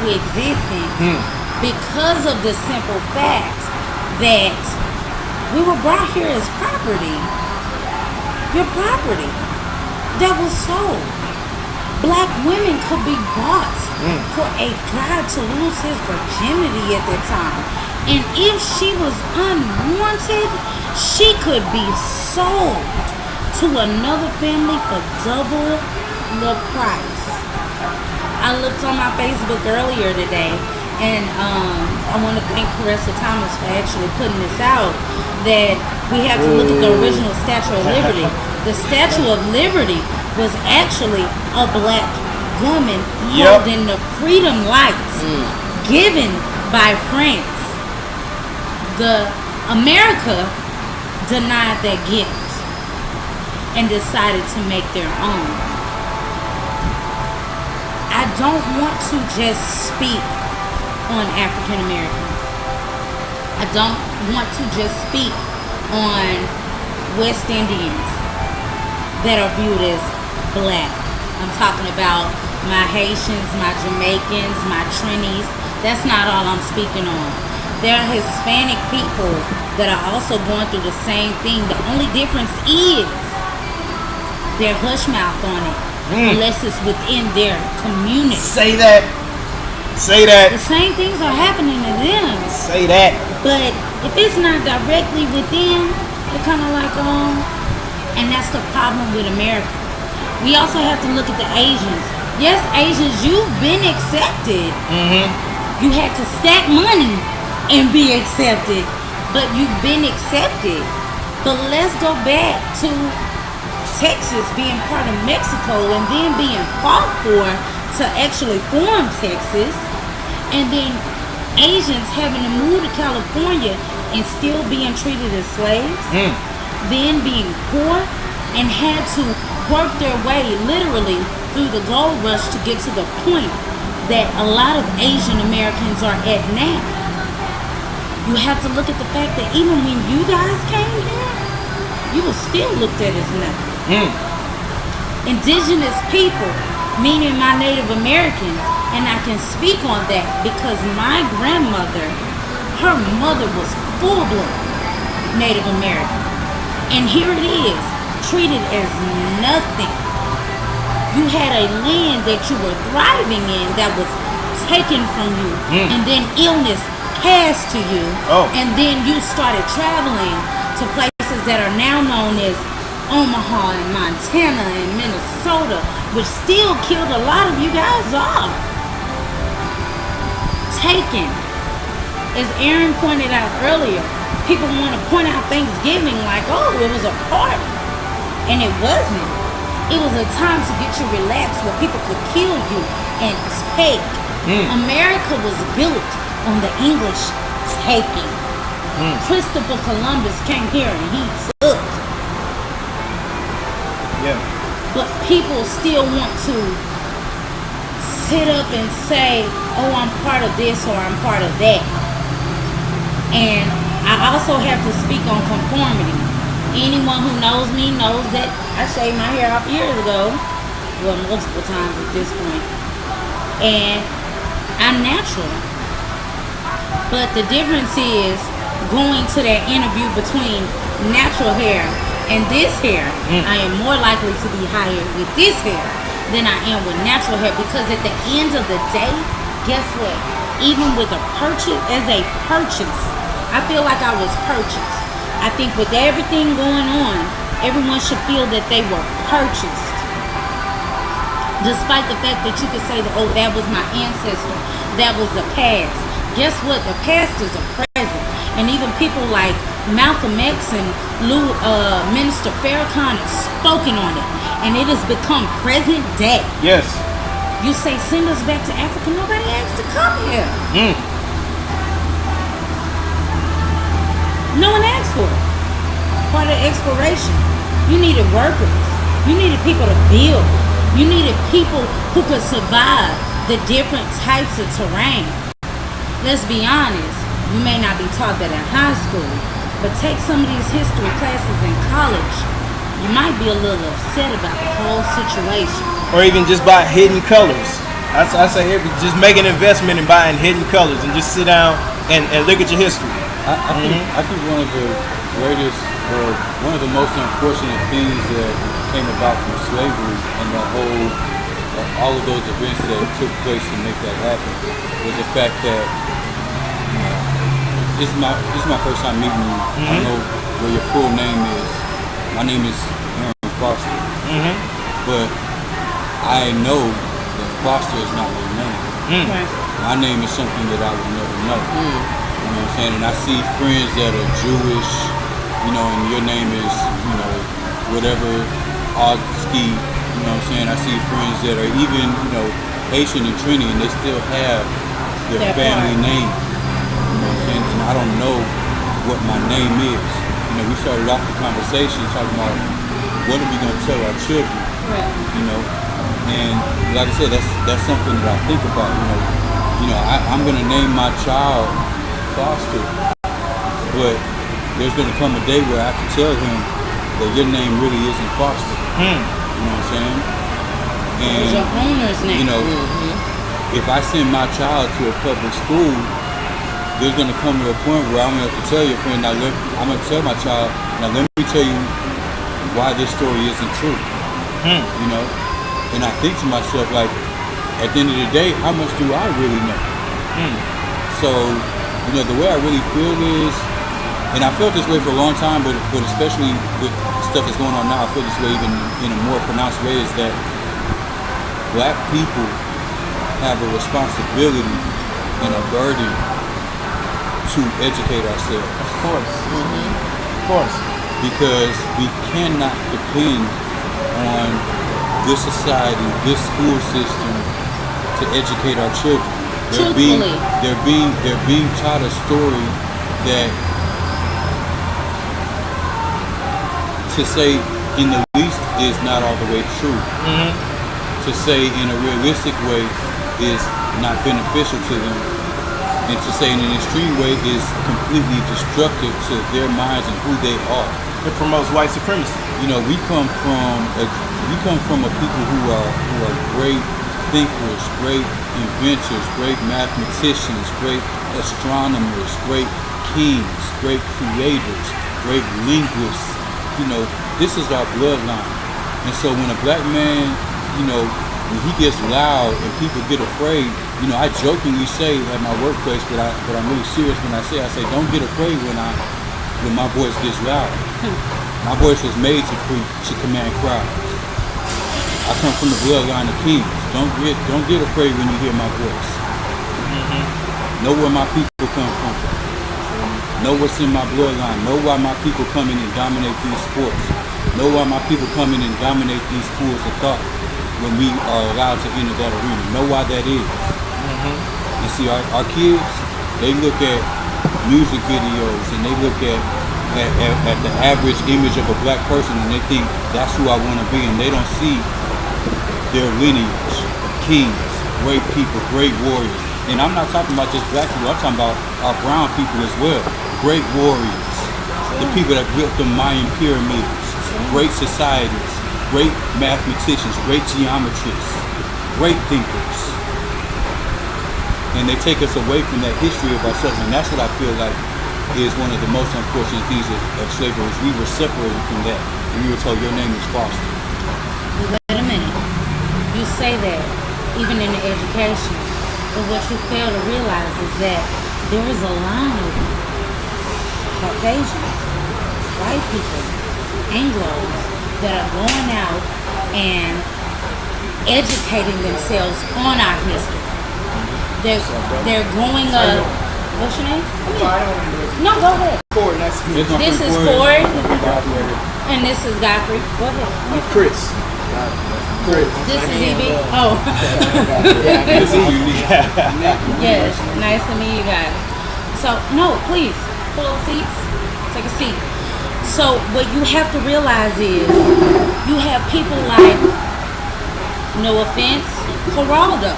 existence because of the simple fact that we were brought here as property. Your property that was sold. Black women could be bought for a guy to lose his virginity at that time. And if she was unwanted, she could be sold to another family for double the price. I looked on my Facebook earlier today, and I want to thank Caressa Thomas for actually putting this out, that we have to look at the original Statue of Liberty. The Statue of Liberty was actually a black woman holding the freedom lights given by France. The America denied that gift and decided to make their own. I don't want to just speak on African Americans. I don't want to just speak on West Indians that are viewed as black. I'm talking about my Haitians, my Jamaicans, my Trinis. That's not all I'm speaking on. There are Hispanic people that are also going through the same thing. The only difference is they're hush mouth on it, unless it's within their community. Say that. Say that. The same things are happening to them. Say that. But if it's not directly within, they're kind of like, and that's the problem with America. We also have to look at the Asians. Yes, Asians, you've been accepted. You had to stack money and be accepted, but you've been accepted. But let's go back to Texas being part of Mexico and then being fought for to actually form Texas, and then Asians having to move to California and still being treated as slaves, then being poor and had to work their way literally through the gold rush to get to the point that a lot of Asian Americans are at now. You have to look at the fact that even when you guys came here, you were still looked at as nothing. Indigenous people, meaning my Native Americans, and I can speak on that because my grandmother, her mother was full-blood Native American. And here it is, treated as nothing. You had a land that you were thriving in that was taken from you, and then illness passed to you, and then you started traveling to places that are now known as Omaha and Montana and Minnesota, which still killed a lot of you guys off. Taken. As Aaron pointed out earlier, people want to point out Thanksgiving like, oh, it was a party. And it wasn't. It was a time to get you relaxed where people could kill you and take. America was built on the English taking. Christopher Columbus came here and he took. But people still want to sit up and say, oh, I'm part of this or I'm part of that. And I also have to speak on conformity. Anyone who knows me knows that I shaved my hair off years ago. Well, multiple times at this point. And I'm natural. But the difference is going to that interview between natural hair and this hair. I am more likely to be hired with this hair than I am with natural hair, because at the end of the day, guess what? Even with a purchase, as a purchase, I feel like I was purchased. I think with everything going on, everyone should feel that they were purchased. Despite the fact that you could say that, oh, that was my ancestor, that was the past. Guess what? The past is a present. And even people like Malcolm X and Minister Farrakhan have spoken on it. And it has become present day. Yes. You say, send us back to Africa. Nobody asked to come here. No one asked for it. Part of exploration. You needed workers. You needed people to build. You needed people who could survive the different types of terrain. Let's be honest. You may not be taught that in high school, but take some of these history classes in college. You might be a little upset about the whole situation. Or even just by hidden colors. I say just make an investment in buying Hidden Colors and just sit down and look at your history. I think one of the greatest, or one of the most unfortunate things that came about from slavery and the whole, all of those events that took place to make that happen was the fact that this is my first time meeting you. I don't know what your full name is. My name is Aaron Foster, but I know that Foster is not your name. Right. My name is something that I would never know. You know what I'm saying? And I see friends that are Jewish, and your name is, whatever, Odsky, you know what I'm saying? I see friends that are even, Haitian and Trini, and they still have their family name. You know what I'm saying? And I don't know what my name is. We started off the conversation talking about what are we going to tell our children, and like I said, that's something that I think about. I'm going to name my child Foster, but there's going to come a day where I have to tell him that your name really isn't Foster. You know what I'm saying? And It's your owner's name. If I send my child to a public school, there's going to come to a point where I'm going to have to tell your friend, I'm going to tell my child, now let me tell you why this story isn't true. And I think to myself, like, at the end of the day, how much do I really know? So, the way I really feel is, and I felt this way for a long time, but especially with stuff that's going on now, I feel this way even in a more pronounced way, is that black people have a responsibility and a burden to educate ourselves. Of course. Of course. Because we cannot depend on this society, this school system to educate our children. They're being taught a story that, to say in the least, is not all the way true. To say in a realistic way is not beneficial to them. And to say in an extreme way is completely destructive to their minds and who they are. It promotes white supremacy. We come from a people who are great thinkers, great inventors, great mathematicians, great astronomers, great kings, great creators, great linguists. This is our bloodline. And so when a black man, when he gets loud and people get afraid, I jokingly say at my workplace, but I'm really serious when I say, don't get afraid when my voice gets loud. My voice was made to command crowds. I come from the bloodline of kings. Don't get afraid when you hear my voice. Know where my people come from. Know what's in my bloodline. Know why my people come in and dominate these sports. Know why my people come in and dominate these schools of thought when we are allowed to enter that arena. Know why that is. And see, our kids, they look at music videos and they look at the average image of a black person and they think that's who I want to be, and they don't see their lineage of kings, great people, great warriors. And I'm not talking about just black people, I'm talking about our brown people as well. Great warriors, the people that built the Mayan pyramids, great societies, great mathematicians, great geometrists, great thinkers. And they take us away from that history of ourselves, and that's what I feel like is one of the most unfortunate things of slavery, is we were separated from that, and we were told your name is Foster. Wait a minute. You say that even in the education, but what you fail to realize is that there is a line of Caucasians, white people, Anglos that are going out and educating themselves on our history. They're going up. What's your name? No, go ahead. Ford, nice to meet you. This is Ford, and this is Godfrey. Go ahead. I'm Chris. This is E.B. Oh. Yes, nice to meet you guys. So, no, please, pull up seats. Take a seat. So, what you have to realize is you have people like, no offense, Geraldo.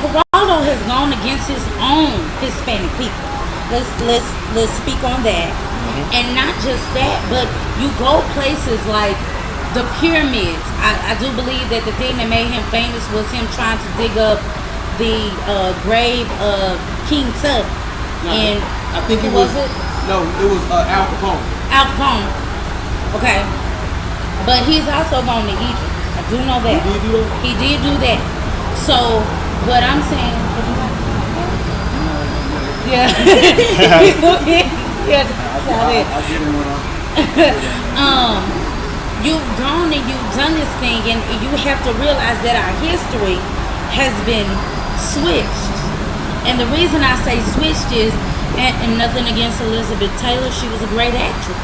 Geraldo has gone against his own Hispanic people. Let's speak on that. And not just that, but you go places like The pyramids. I do believe that the thing that made him famous was him trying to dig up the grave of King Tut. No, And I think it who was it? no, it was Al Capone. Al Capone. Okay. But he's also gone to Egypt. I do know that. He did do that? He did do that. So what I'm saying. Yeah. Yeah. I'll get in one. You've gone and you've done this thing, and you have to realize that our history has been switched. And the reason I say switched is, and nothing against Elizabeth Taylor, she was a great actress.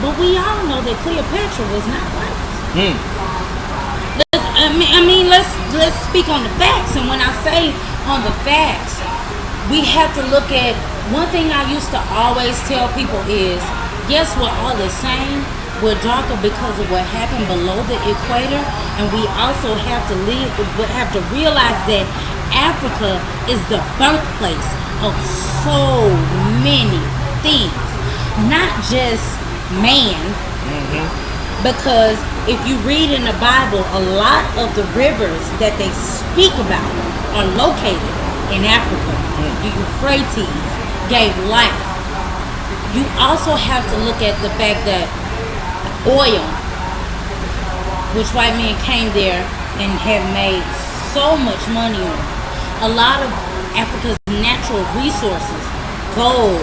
But we all know that Cleopatra was not white. Let's speak on the facts. And when I say on the facts, we have to look at one thing I used to always tell people is, yes, we're all the same. We're darker because of what happened below the equator, and we also have to realize that Africa is the birthplace of so many things, not just man. Because if you read in the Bible, a lot of the rivers that they speak about are located in Africa. The Euphrates gave life. You also have to look at the fact that oil, which white men came there and have made so much money on. A lot of Africa's natural resources, gold,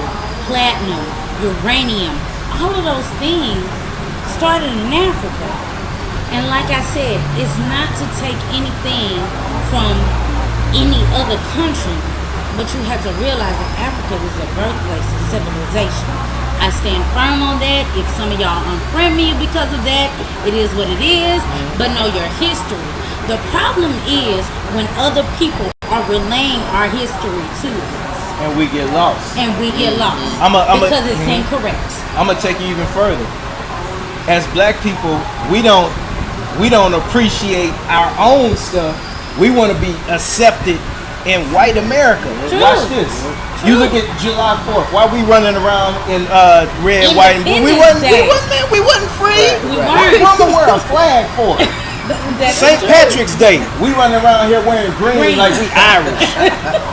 platinum, uranium, all of those things started in Africa. And like I said, it's not to take anything from any other country, but you have to realize that Africa is the birthplace of civilization. I stand firm on that. If some of y'all unfriend me because of that, it is what it is. But know your history. The problem is when other people are relaying our history to us. And we get lost. Because it's incorrect. I'm gonna take you even further. As black people, we don't appreciate our own stuff. We want to be accepted in white America. True. Watch this. You look at July 4th. Why we running around in red, white, and blue? We wasn't free. We What weren't. mama wear a flag for? That's St. true. Patrick's Day. We running around here wearing green like we Irish.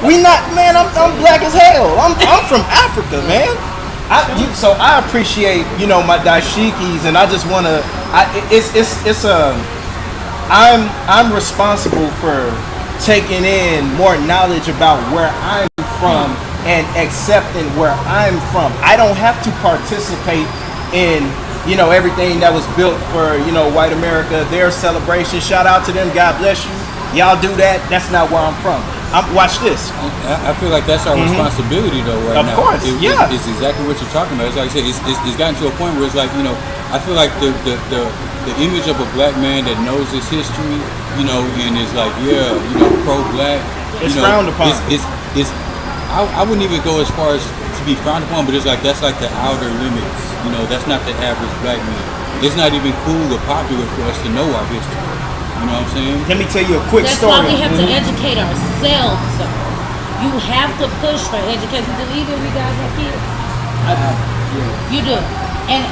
We not, man. I'm black as hell. I'm from Africa, man. So I appreciate, my dashikis, and I just want to. I'm responsible for taking in more knowledge about where I'm from and accepting where I'm from. I don't have to participate in everything that was built for white America, their celebration. Shout out to them. God bless you. Y'all do that. That's not where I'm from. Watch this. I feel like that's our responsibility, though, right now. Of course, yeah. It's exactly what you're talking about. It's like I said, it's gotten to a point where it's like, I feel like the image of a black man that knows his history, and is like, pro-black. It's frowned upon. I wouldn't even go as far as to be frowned upon, but it's like that's like the outer limits. That's not the average black man. It's not even cool or popular for us to know our history. You know what I'm saying? Let me tell you a quick That's story. why we have to educate ourselves. Though. You have to push for education. Do either of you guys have kids? I do. Yeah. You do. And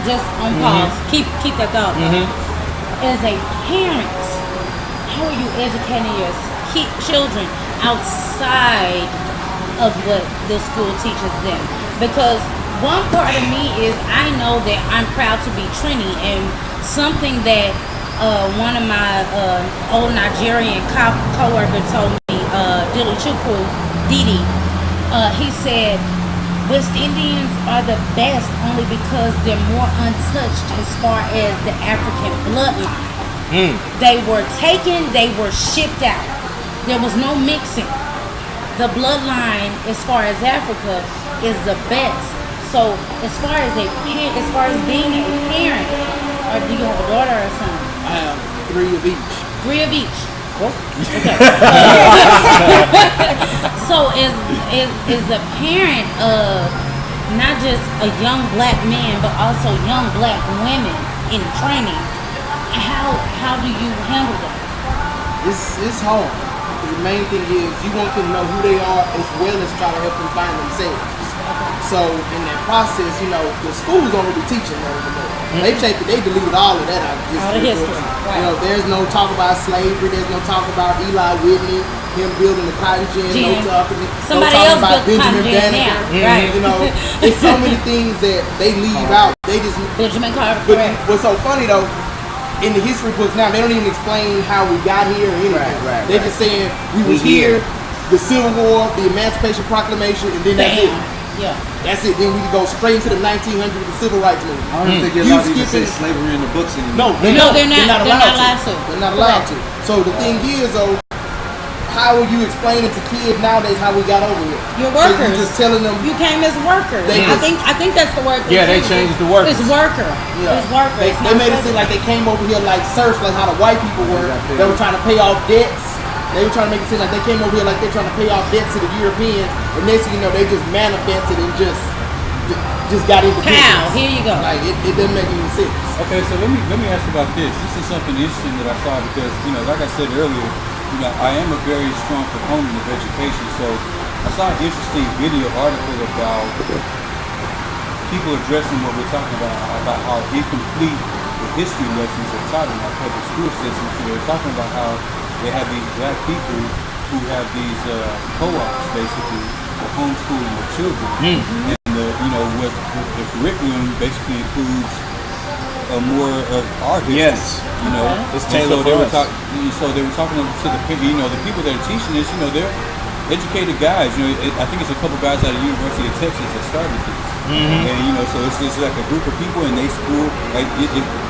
just on pause, keep that thought. As a parent, how are you educating your children outside of what the school teaches them? Because one part of me is I know that I'm proud to be Trini, and something that one of my old Nigerian co-worker told me, Dili Chukwu, Didi, he said, West Indians are the best only because they're more untouched as far as the African bloodline. They were taken, they were shipped out. There was no mixing. The bloodline, as far as Africa, is the best. So, as far as being a parent, or do you have a daughter or a son? I have 3 of each. 3 of each. Okay. So is the parent of not just a young black man, but also young black women in training, how do you handle that? It's hard. The main thing is you want them to know who they are as well as try to help them find themselves. so in that process, the schools don't really teach them that anymore. They deleted all of that out of history. All the history, books. right. There's no talk about slavery. There's no talk about Eli Whitney, him building the cotton gin. No talking. Somebody no talking else about built the cotton Benjamin gin now, Banneker. right? It's so many things that they leave out. They just. Benjamin Carter. But Correct. what's so funny though, in the history books now, they don't even explain how we got here or anything. They're just saying we was here, the Civil War, the Emancipation Proclamation, and then that's it. Yeah. That's it. Then we go straight into the 1900s with the Civil Rights Movement. I don't think you're allowed to even say slavery in the books anymore. They're not allowed to. to. They're not allowed to. So the thing is though, how are you explaining to kids nowadays how we got over here? You're So workers. you're just telling them You came as workers. They I just- think that's the word. Yeah, they changed the workers. It's worker. It's worker. They It's not made it seem slavery. like they came over here like serfs, like how the white people were. They were trying to pay off debts. They were trying to make it seem like they came over here like they're trying to pay off debts to the Europeans. And next thing you know, they just manifested and just got independence. Pow, here you go. Like it doesn't make any sense. Okay, so let me ask about this. This is something interesting that I saw because, like I said earlier, I am a very strong proponent of education. So I saw an interesting video article about people addressing what we're talking about how incomplete the history lessons are taught in our public school system. So they're talking about how they have these black people who have these co-ops basically for homeschooling their children. And what the curriculum basically includes more of our history. Yes. It's And tailored so for us. so they were talking to the people that are teaching this. They're educated guys. I think it's a couple guys out of the University of Texas that started this. And so it's just like a group of people and they school.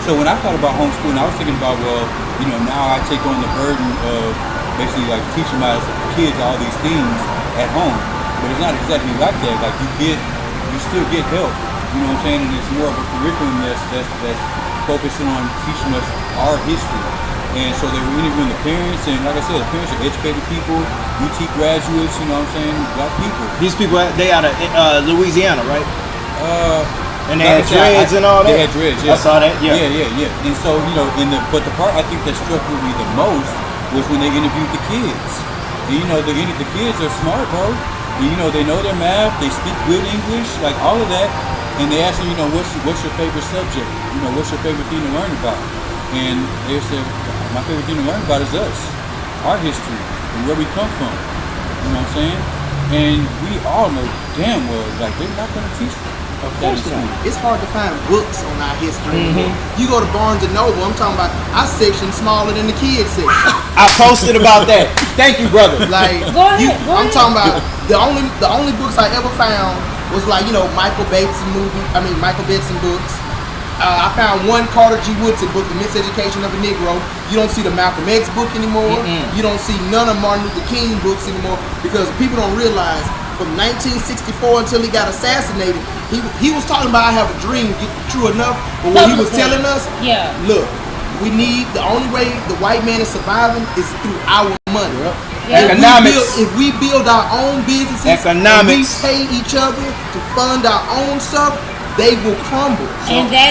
So when I thought about homeschooling, I was thinking about now I take on the burden of basically like teaching my kids all these things at home. But it's not exactly like that. Like you still get help. You know what I'm saying? And it's more of a curriculum that's focusing on teaching us our history. And so they were interviewing the parents, and like I said, the parents are educated people, UT graduates, you know what I'm saying, black people. These people, they out of Louisiana, right? And they Like had I said, dreads and all that. They had dreads, yeah. I saw that. Yeah. Yeah. And so, but the part I think that struck with me the most was when they interviewed the kids. And the kids are smart, bro. And, they know their math, they speak good English, like all of that. And they asked them, what's your favorite subject? What's your favorite thing to learn about? And they said, my favorite thing to learn about is us, our history, and where we come from. You know what I'm saying? And we all know damn well, like, they're not going to teach them. Of course not. It's hard to find books on our history. You go to Barnes and Noble, I'm talking about our section smaller than the kids section. I posted about that. Thank you, brother. Like Go ahead. I'm talking about the only books I ever found was like Michael Bateson books. I found one Carter G. Woodson book, The Miseducation of a Negro. You don't see the Malcolm X book anymore. You don't see none of Martin Luther King books anymore because people don't realize from 1964 until he got assassinated, he was talking about I have a dream, true enough. But what he was telling us, look, the only way the white man is surviving is through our money. Economics. If we build our own businesses, Economics. and we pay each other to fund our own stuff, they will crumble. And that